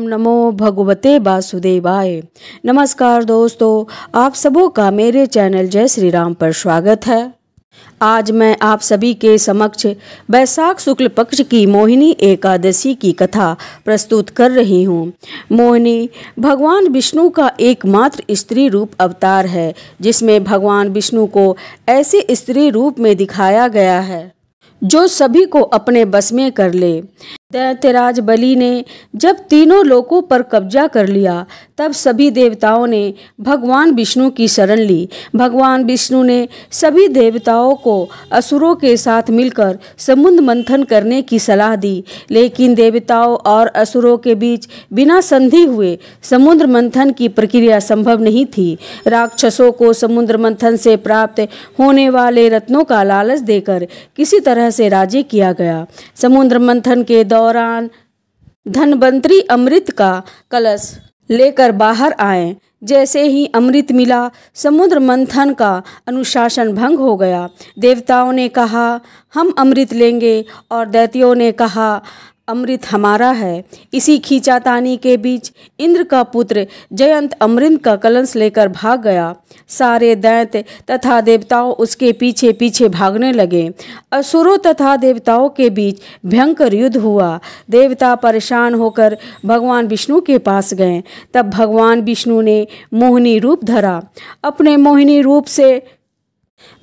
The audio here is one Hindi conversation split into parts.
नमो भगवते वासुदेवाय। नमस्कार दोस्तों, आप सबों का मेरे चैनल जय श्री राम पर स्वागत है। आज मैं आप सभी के समक्ष वैशाख शुक्ल पक्ष की मोहिनी एकादशी की कथा प्रस्तुत कर रही हूँ। मोहिनी भगवान विष्णु का एकमात्र स्त्री रूप अवतार है, जिसमें भगवान विष्णु को ऐसे स्त्री रूप में दिखाया गया है जो सभी को अपने बस में कर ले। दैत्यराज बलि ने जब तीनों लोकों पर कब्जा कर लिया, तब सभी देवताओं ने भगवान विष्णु की शरण ली। भगवान विष्णु ने सभी देवताओं को असुरों के साथ मिलकर समुद्र मंथन करने की सलाह दी, लेकिन देवताओं और असुरों के बीच बिना संधि हुए समुद्र मंथन की प्रक्रिया संभव नहीं थी। राक्षसों को समुद्र मंथन से प्राप्त होने वाले रत्नों का लालच देकर किसी तरह से राजी किया गया। समुद्र मंथन के दौरान धन्वंतरी अमृत का कलश लेकर बाहर आए। जैसे ही अमृत मिला, समुद्र मंथन का अनुशासन भंग हो गया। देवताओं ने कहा हम अमृत लेंगे और दैत्यों ने कहा अमृत हमारा है। इसी खींचातानी के बीच इंद्र का पुत्र जयंत अमृत का कलश लेकर भाग गया। सारे दैत्य तथा देवताओं उसके पीछे पीछे भागने लगे। असुरों तथा देवताओं के बीच भयंकर युद्ध हुआ। देवता परेशान होकर भगवान विष्णु के पास गए। तब भगवान विष्णु ने मोहिनी रूप धरा। अपने मोहिनी रूप से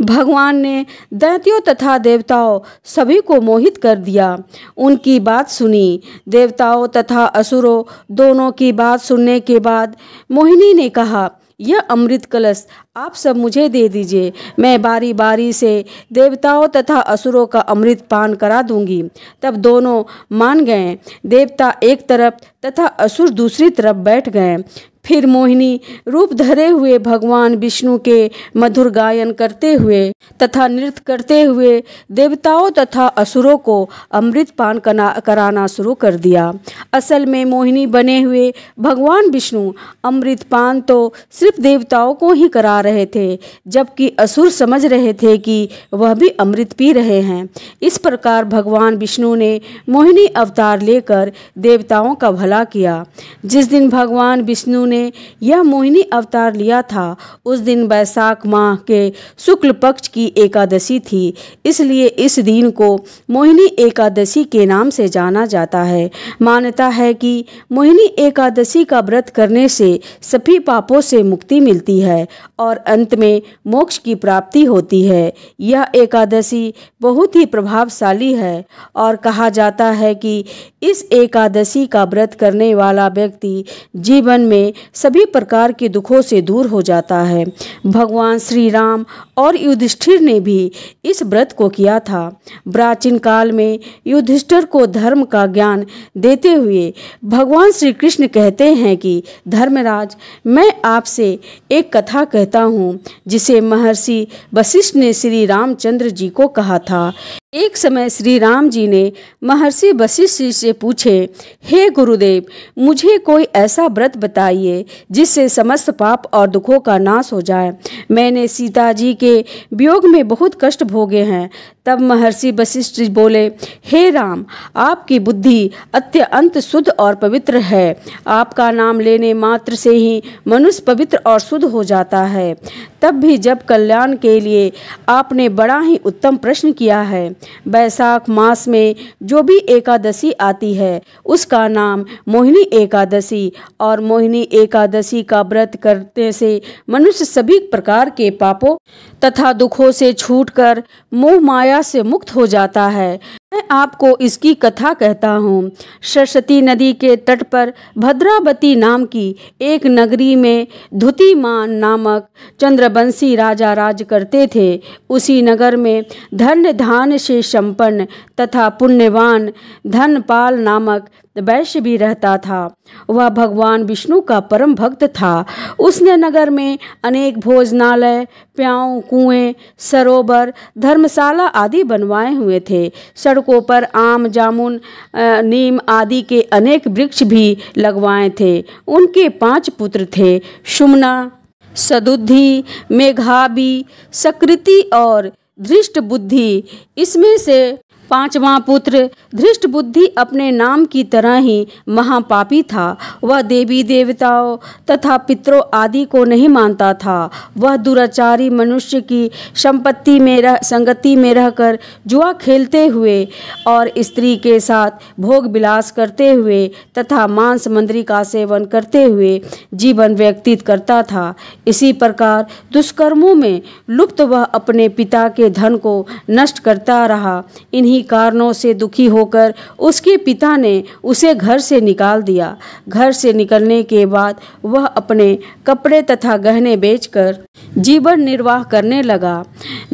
भगवान ने दैत्यों तथा देवताओं सभी को मोहित कर दिया। उनकी बात सुनी। देवताओं तथा असुरों दोनों की बात सुनने के बाद मोहिनी ने कहा, यह अमृत कलश आप सब मुझे दे दीजिए। मैं बारी बारी से देवताओं तथा असुरों का अमृत पान करा दूंगी। तब दोनों मान गए। देवता एक तरफ तथा असुर दूसरी तरफ बैठ गए। फिर मोहिनी रूप धरे हुए भगवान विष्णु के मधुर गायन करते हुए तथा नृत्य करते हुए देवताओं तथा असुरों को अमृत पान कराना शुरू कर दिया। असल में मोहिनी बने हुए भगवान विष्णु अमृत पान तो सिर्फ देवताओं को ही करा रहे थे, जबकि असुर समझ रहे थे कि वह भी अमृत पी रहे हैं। इस प्रकार भगवान विष्णु ने मोहिनी अवतार लेकर देवताओं का भला किया। जिस दिन भगवान विष्णु ने यह मोहिनी अवतार लिया था, उस दिन वैशाख माह के शुक्ल पक्ष की एकादशी थी। इसलिए इस दिन को मोहिनी एकादशी के नाम से जाना जाता है। मान्यता है कि मोहिनी एकादशी का व्रत करने से सभी पापों से मुक्ति मिलती है और अंत में मोक्ष की प्राप्ति होती है। यह एकादशी बहुत ही प्रभावशाली है और कहा जाता है कि इस एकादशी का व्रत करने वाला व्यक्ति जीवन में सभी प्रकार के दुखों से दूर हो जाता है। भगवान श्री राम और युधिष्ठिर ने भी इस व्रत को किया था। प्राचीन काल में युधिष्ठिर को धर्म का ज्ञान देते हुए भगवान श्री कृष्ण कहते हैं कि धर्मराज, मैं आपसे एक कथा कहता हूँ जिसे महर्षि वशिष्ठ ने श्री रामचंद्र जी को कहा था। एक समय श्री राम जी ने महर्षि वशिष्ठ जी से पूछे, हे गुरुदेव, मुझे कोई ऐसा व्रत बताइए जिससे समस्त पाप और दुखों का नाश हो जाए। मैंने सीता जी के वियोग में बहुत कष्ट भोगे हैं। तब महर्षि वशिष्ठ जी बोले, हे राम, आपकी बुद्धि अत्यंत शुद्ध और पवित्र है। आपका नाम लेने मात्र से ही मनुष्य पवित्र और शुद्ध हो जाता है। तब भी जब कल्याण के लिए आपने बड़ा ही उत्तम प्रश्न किया है। वैशाख मास में जो भी एकादशी आती है उसका नाम मोहिनी एकादशी, और मोहिनी एकादशी का व्रत करने से मनुष्य सभी प्रकार के पापों तथा दुखों से छूटकर मोह माया से मुक्त हो जाता है। मैं आपको इसकी कथा कहता हूँ। सरस्वती नदी के तट पर भद्रावती नाम की एक नगरी में धुतिमान नामक चंद्रवंशी राजा राज करते थे। उसी नगर में धन्य धान से संपन्न तथा पुण्यवान धनपाल नामक वैश्य भी रहता था। वह भगवान विष्णु का परम भक्त था। उसने नगर में अनेक भोजनालय, प्याऊ, कुएं, सरोवर, धर्मशाला आदि बनवाए हुए थे। सड़कों पर आम, जामुन, नीम आदि के अनेक वृक्ष भी लगवाए थे। उनके 5 पुत्र थे, सुमना, सदुद्धि, मेघाबी, सकृति और धृष्ट बुद्धि। इसमें से पांचवा पुत्र धृष्ट बुद्धि अपने नाम की तरह ही महापापी था। वह देवी देवताओं तथा पितरों आदि को नहीं मानता था। वह दुराचारी मनुष्य की संगति में रहकर जुआ खेलते हुए और स्त्री के साथ भोग विलास करते हुए तथा मांस मंद्री का सेवन करते हुए जीवन व्यतीत करता था। इसी प्रकार दुष्कर्मों में लुप्त वह अपने पिता के धन को नष्ट करता रहा। इन्हीं कारणों से दुखी होकर उसके पिता ने उसे घर से निकाल दिया। घर से निकलने के बाद वह अपने कपड़े तथा गहने बेचकर जीवन निर्वाह करने लगा।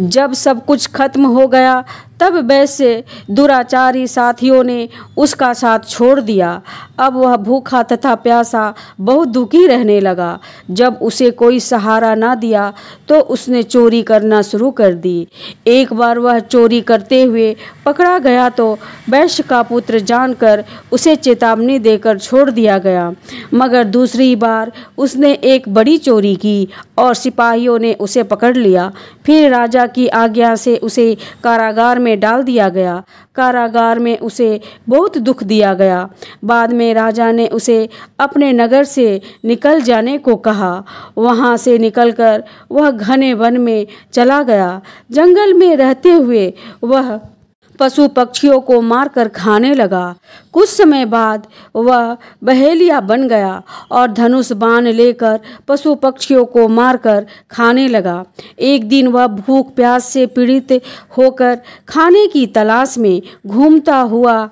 जब सब कुछ खत्म हो गया तब वैसे दुराचारी साथियों ने उसका साथ छोड़ दिया। अब वह भूखा तथा प्यासा बहुत दुखी रहने लगा। जब उसे कोई सहारा न दिया तो उसने चोरी करना शुरू कर दी। एक बार वह चोरी करते हुए पकड़ा गया तो वैश्य का पुत्र जानकर उसे चेतावनी देकर छोड़ दिया गया। मगर दूसरी बार उसने एक बड़ी चोरी की और सिपाहियों ने उसे पकड़ लिया। फिर राजा की आज्ञा से उसे कारागार में डाल दिया गया। कारागार में उसे बहुत दुख दिया गया। बाद में राजा ने उसे अपने नगर से निकल जाने को कहा। वहां से निकलकर वह घने वन में चला गया। जंगल में रहते हुए वह पशु पक्षियों को मारकर खाने लगा। कुछ समय बाद वह बहेलिया बन गया और धनुष बाण लेकर पशु पक्षियों को मारकर खाने लगा। एक दिन वह भूख प्यास से पीड़ित होकर खाने की तलाश में घूमता हुआ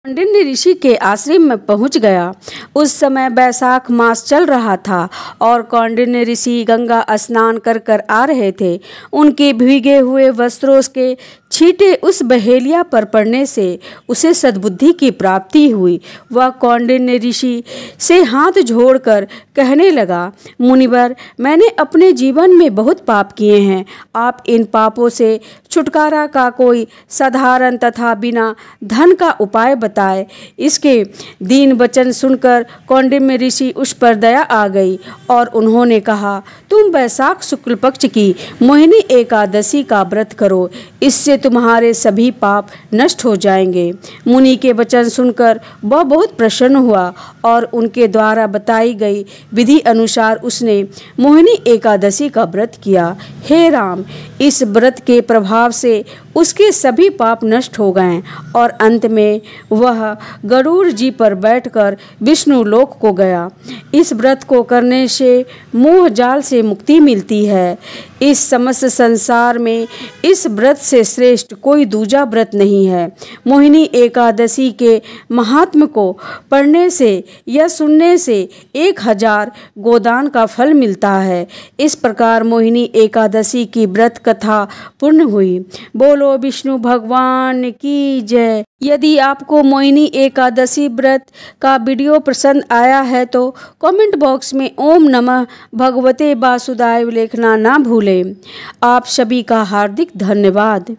कौंडिन्य ऋषि के आश्रम में पहुंच गया। उस समय बैसाख मास चल रहा था और कौंडिन्य ऋषि गंगा स्नान कर कर आ रहे थे। उनके भीगे हुए वस्त्रों के छींटे उस बहेलिया पर पड़ने से उसे सद्बुद्धि की प्राप्ति हुई। वह कौंडिन्य ऋषि से हाथ जोड़कर कहने लगा, मुनिवर, मैंने अपने जीवन में बहुत पाप किए हैं। आप इन पापों से छुटकारा का कोई साधारण तथा बिना धन का उपाय बताए। इसके दीन वचन सुनकर कौंडिन्य ऋषि उस पर दया आ गई और उन्होंने कहा, तुम बैसाख शुक्ल पक्ष की मोहिनी एकादशी का व्रत करो, इससे तुम्हारे सभी पाप नष्ट हो जाएंगे। मुनि के वचन सुनकर वह बहुत प्रसन्न हुआ और उनके द्वारा बताई गई विधि अनुसार उसने मोहिनी एकादशी का व्रत किया। हे राम, इस व्रत के प्रभाव से उसके सभी पाप नष्ट हो गए और अंत में वह गरुड़ जी पर बैठकर विष्णु लोक को गया। इस व्रत को करने से मोह जाल से मुक्ति मिलती है। इस समस्त संसार में इस व्रत से श्रेष्ठ कोई दूजा व्रत नहीं है। मोहिनी एकादशी के महात्म को पढ़ने से या सुनने से 1000 गोदान का फल मिलता है। इस प्रकार मोहिनी एकादशी की व्रत कथा पूर्ण हुई। बोलो विष्णु भगवान की जय। यदि आपको मोहिनी एकादशी व्रत का वीडियो पसंद आया है तो कमेंट बॉक्स में ओम नमः भगवते वासुदेव लिखना ना भूलें। आप सभी का हार्दिक धन्यवाद।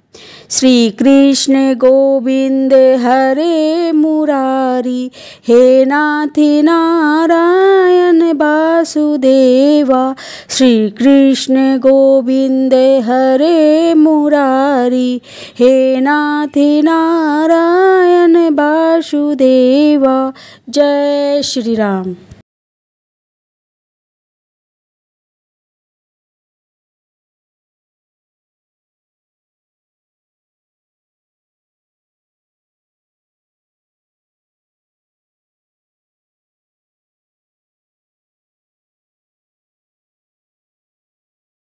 श्री कृष्ण गोविंद हरे मुरारी, हे नाथ नारायण वासुदेवा। श्री कृष्ण गोविंद हरे मुरारी, हे नाथ नारायण वासुदेवा। जय श्री राम।